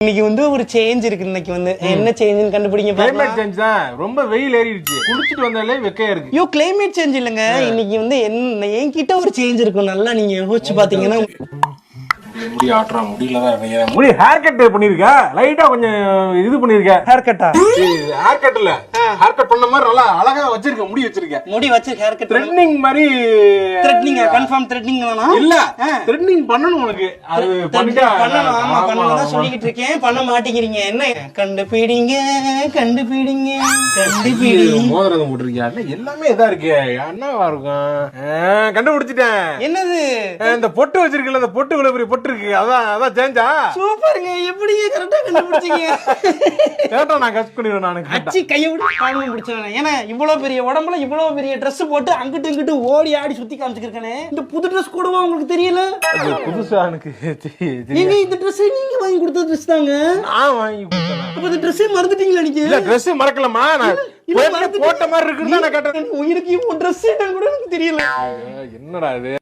இன்னைக்கு வந்து ஒரு சேஞ்ச் இருக்கு. இன்னைக்கு வந்து என்ன சேஞ்சுன்னு கண்டுபிடிங்க. கிளைமேட் சேஞ்ச் தான். ரொம்ப வெயில் ஏறிடுச்சு. குளிச்சிட்டு வந்தாலே வெக்கையா இருக்கு. ஐயோ கிளைமேட் சேஞ்ச் இல்லங்க. இன்னைக்கு வந்து என்கிட்ட ஒரு சேஞ்ச் இருக்கும். நல்லா நீங்க யோசிச்சு பாத்தீங்கன்னா முடி ஆட்டுறா முடியலதான் முடி ஹேர் கட் பண்ணிருக்க. லைட்டா கொஞ்சம் இது பண்ணிருக்க. ஹேர் கட்டா? ஹேர் கட் இல்ல, ஹேர் கட் பண்ண மாதிரி நல்லா அழகா வச்சிருக்க. முடி வச்சிருக்க. முடி வச்சு ஹேர் கட் த்ரெட்னிங் மாதிரி. த்ரெட்னிங் கன்ஃபார்ம் த்ரெட்னிங் தானா? இல்ல, த்ரெட்னிங் பண்ணனும் உனக்கு. அது பண்ணிட்டா பண்ணனும். ஆமா பண்ணனும் சொல்லிட்டு இருக்கேன். பண்ண மாட்டேங்கிறீங்க. என்ன கண்டுபிடிங்க கண்டுபிடிங்க கண்டுபிடிங்க. மோதிரம் போட்டுருக்கியா? எல்லாமே இதா இருக்கு. என்னவா இருக்கும்? கண்டுபிடிச்சிட்டேன். என்னது? இந்த பொட்டு வச்சிருக்கல, அந்த பொட்டுக்குள்ள பெரிய பொட்டு இருக்கு. அதான் சேஞ்சா? சூப்பருங்க. எப்படிங்க கரெக்டா கண்டுபிடிச்சீங்க? கேட்டா நான் கட் பண்ணிடுவேன். நானு அச்சி கையை விட்டு காரணம் பிடிச்சவனே. ஏன்னா இவ்வளவு பெரிய உடம்புல இவ்வளவு பெரிய ட்ரெஸ் போட்டு அங்கிட்டு இங்கிட்டு ஓடி ஆடி சுத்தி காமிச்சிருக்கேனே. இந்த புது ட்ரெஸ் கூடவா உங்களுக்கு தெரியல? புதுசா எனக்கு நீங்க இந்த ட்ரெஸ் நீங்க வாங்கி கொடுத்த ட்ரெஸ் தாங்க. நான் வாங்கி கொடுத்தேன். அப்ப இந்த ட்ரெஸ்ஸே மறந்துட்டீங்களா நீங்க? இல்ல ட்ரெஸ் மறக்கலமா. நான் போட்ட மாதிரி இருக்குன்னு நான் கேட்டேன். உயிருக்கு ட்ரெஸ் கூட எனக்கு தெரியல. என்னடா இது?